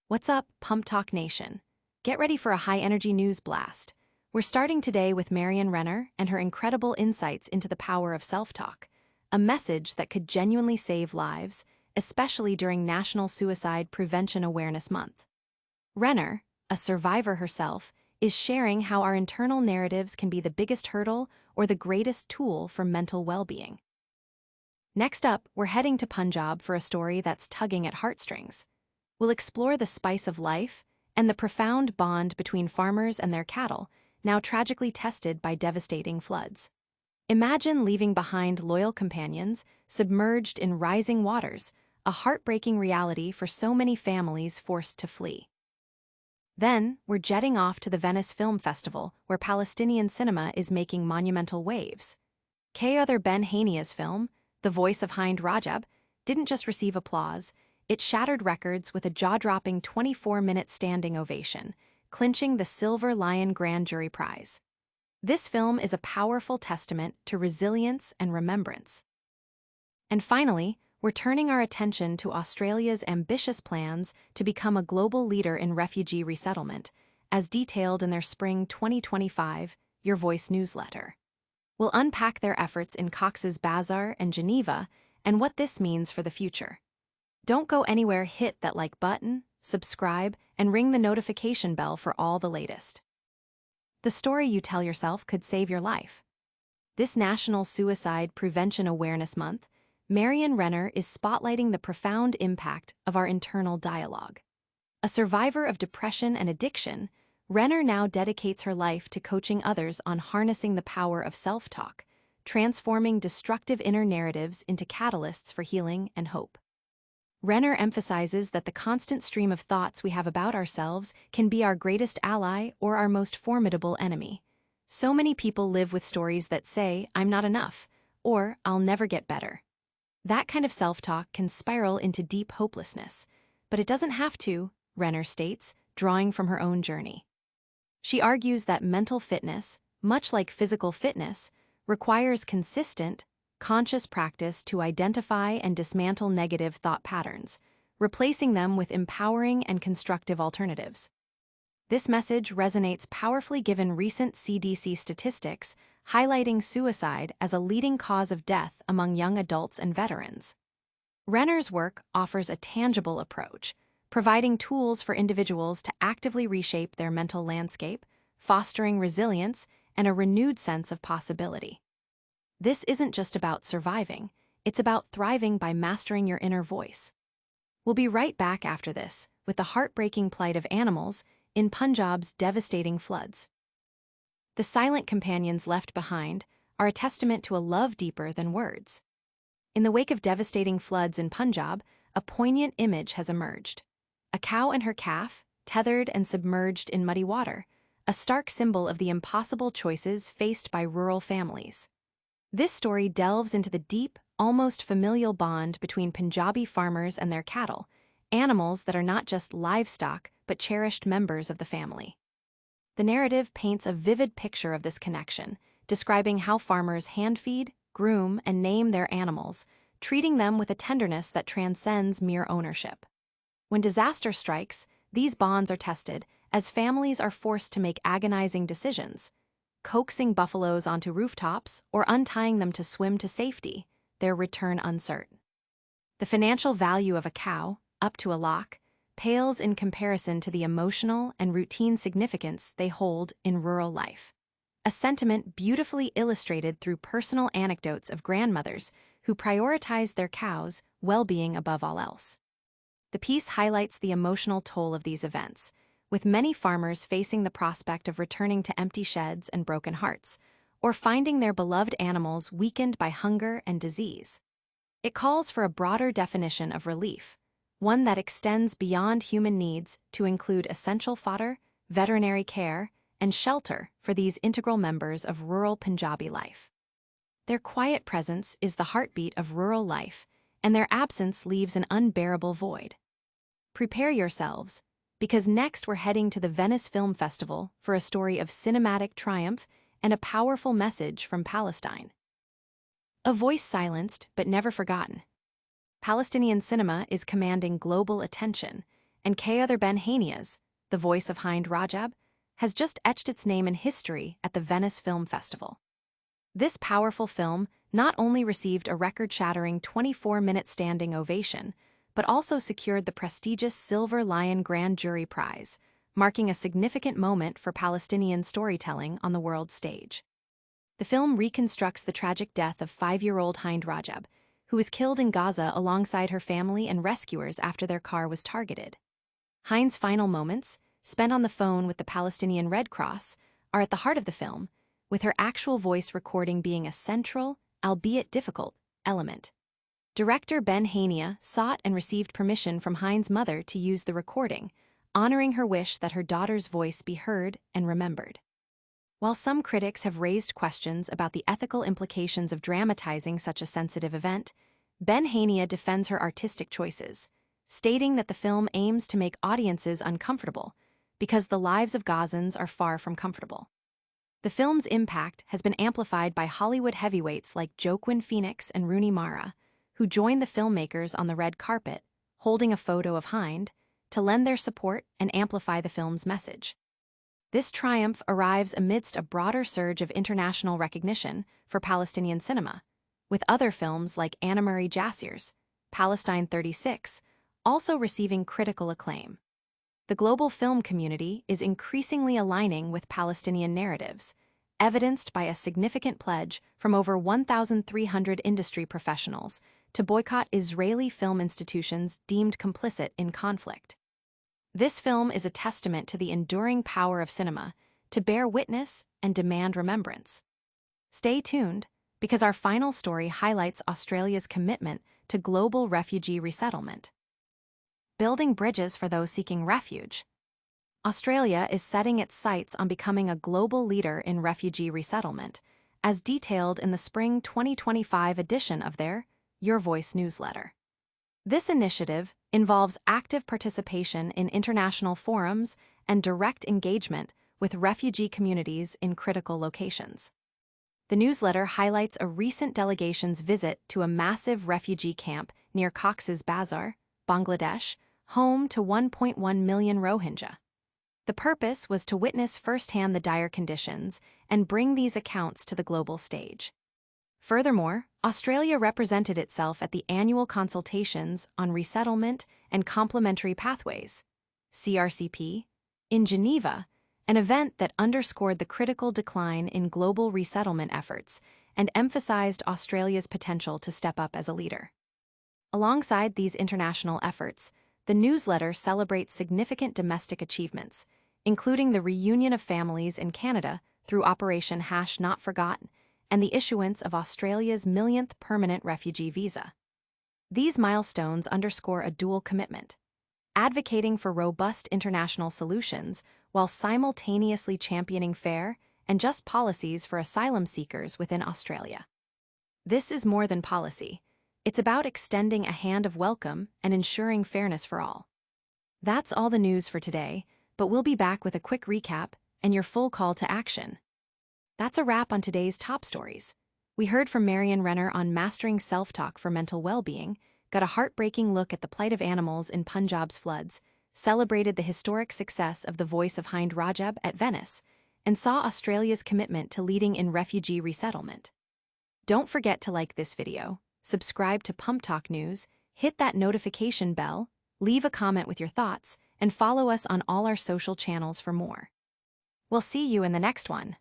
What's up, PumpTalk Nation? Get ready for a high-energy news blast. We're starting today with Marianne Renner and her incredible insights into the power of self-talk, a message that could genuinely save lives, especially during National Suicide Prevention Awareness Month. Renner, a survivor herself, is sharing how our internal narratives can be the biggest hurdle or the greatest tool for mental well-being. Next up, we're heading to Punjab for a story that's tugging at heartstrings. We'll explore the spice of life and the profound bond between farmers and their cattle, now tragically tested by devastating floods. Imagine leaving behind loyal companions, submerged in rising waters, a heartbreaking reality for so many families forced to flee. Then, we're jetting off to the Venice Film Festival, where Palestinian cinema is making monumental waves. Other Ben Hania's film, The Voice of Hind Rajab, didn't just receive applause, it shattered records with a jaw-dropping 24-minute standing ovation, clinching the Silver Lion Grand Jury Prize. This film is a powerful testament to resilience and remembrance. And finally, we're turning our attention to Australia's ambitious plans to become a global leader in refugee resettlement, as detailed in their spring 2025 Your Voice newsletter. We'll unpack their efforts in Cox's Bazar and Geneva and what this means for the future. Don't go anywhere, hit that like button, subscribe, and ring the notification bell for all the latest. The story you tell yourself could save your life. This National Suicide Prevention Awareness Month, Marianne Renner is spotlighting the profound impact of our internal dialogue. A survivor of depression and addiction, Renner now dedicates her life to coaching others on harnessing the power of self-talk, transforming destructive inner narratives into catalysts for healing and hope. Renner emphasizes that the constant stream of thoughts we have about ourselves can be our greatest ally or our most formidable enemy. So many people live with stories that say, "I'm not enough," or "I'll never get better." That kind of self-talk can spiral into deep hopelessness, but it doesn't have to, Renner states, drawing from her own journey. She argues that mental fitness, much like physical fitness, requires consistent, conscious practice to identify and dismantle negative thought patterns, replacing them with empowering and constructive alternatives. This message resonates powerfully given recent CDC statistics highlighting suicide as a leading cause of death among young adults and veterans. Renner's work offers a tangible approach, providing tools for individuals to actively reshape their mental landscape, fostering resilience and a renewed sense of possibility. This isn't just about surviving, it's about thriving by mastering your inner voice. We'll be right back after this with the heartbreaking plight of animals in Punjab's devastating floods. The silent companions left behind are a testament to a love deeper than words. In the wake of devastating floods in Punjab, a poignant image has emerged. A cow and her calf, tethered and submerged in muddy water, a stark symbol of the impossible choices faced by rural families. This story delves into the deep, almost familial bond between Punjabi farmers and their cattle, animals that are not just livestock but cherished members of the family. The narrative paints a vivid picture of this connection, describing how farmers hand-feed, groom, and name their animals, treating them with a tenderness that transcends mere ownership. When disaster strikes, these bonds are tested as families are forced to make agonizing decisions, coaxing buffaloes onto rooftops or untying them to swim to safety, their return uncertain. The financial value of a cow, up to a lakh, pales in comparison to the emotional and routine significance they hold in rural life. A sentiment beautifully illustrated through personal anecdotes of grandmothers who prioritize their cows' well-being above all else. The piece highlights the emotional toll of these events, with many farmers facing the prospect of returning to empty sheds and broken hearts, or finding their beloved animals weakened by hunger and disease. It calls for a broader definition of relief, one that extends beyond human needs to include essential fodder, veterinary care, and shelter for these integral members of rural Punjabi life. Their quiet presence is the heartbeat of rural life, and their absence leaves an unbearable void. Prepare yourselves, because next we're heading to the Venice Film Festival for a story of cinematic triumph and a powerful message from Palestine. A voice silenced but never forgotten. Palestinian cinema is commanding global attention, and K. Other Ben Hania's The Voice of Hind Rajab has just etched its name in history at the Venice Film Festival. This powerful film not only received a record-shattering 24-minute standing ovation, but also secured the prestigious Silver Lion Grand Jury Prize, marking a significant moment for Palestinian storytelling on the world stage. The film reconstructs the tragic death of 5-year-old Hind Rajab, who was killed in Gaza alongside her family and rescuers after their car was targeted. Hind's final moments, spent on the phone with the Palestinian Red Cross, are at the heart of the film, with her actual voice recording being a central, albeit difficult, element. Director Ben Hania sought and received permission from Hind's mother to use the recording, honoring her wish that her daughter's voice be heard and remembered. While some critics have raised questions about the ethical implications of dramatizing such a sensitive event, Ben Hania defends her artistic choices, stating that the film aims to make audiences uncomfortable because the lives of Gazans are far from comfortable. The film's impact has been amplified by Hollywood heavyweights like Joaquin Phoenix and Rooney Mara, who joined the filmmakers on the red carpet, holding a photo of Hind, to lend their support and amplify the film's message. This triumph arrives amidst a broader surge of international recognition for Palestinian cinema, with other films like Anna Marie Jassier's Palestine 36 also receiving critical acclaim. The global film community is increasingly aligning with Palestinian narratives, evidenced by a significant pledge from over 1,300 industry professionals to boycott Israeli film institutions deemed complicit in conflict. This film is a testament to the enduring power of cinema to bear witness and demand remembrance. Stay tuned, because our final story highlights Australia's commitment to global refugee resettlement. Building bridges for those seeking refuge. Australia is setting its sights on becoming a global leader in refugee resettlement, as detailed in the spring 2025 edition of their Your Voice newsletter. This initiative involves active participation in international forums and direct engagement with refugee communities in critical locations. The newsletter highlights a recent delegation's visit to a massive refugee camp near Cox's Bazar, Bangladesh, home to 1.1 million Rohingya. The purpose was to witness firsthand the dire conditions and bring these accounts to the global stage. Furthermore, Australia represented itself at the annual consultations on resettlement and complementary pathways, CRCP, in Geneva, an event that underscored the critical decline in global resettlement efforts and emphasized Australia's potential to step up as a leader. Alongside these international efforts, the newsletter celebrates significant domestic achievements, including the reunion of families in Canada through Operation Not Forgotten and the issuance of Australia's millionth permanent refugee visa. These milestones underscore a dual commitment, advocating for robust international solutions while simultaneously championing fair and just policies for asylum seekers within Australia. This is more than policy. It's about extending a hand of welcome and ensuring fairness for all. That's all the news for today, but we'll be back with a quick recap and your full call to action. That's a wrap on today's top stories. We heard from Marianne Renner on mastering self-talk for mental well-being, got a heartbreaking look at the plight of animals in Punjab's floods, celebrated the historic success of The Voice of Hind Rajab at Venice, and saw Australia's commitment to leading in refugee resettlement. Don't forget to like this video, subscribe to PumpTalk News, hit that notification bell, leave a comment with your thoughts, and follow us on all our social channels for more. We'll see you in the next one.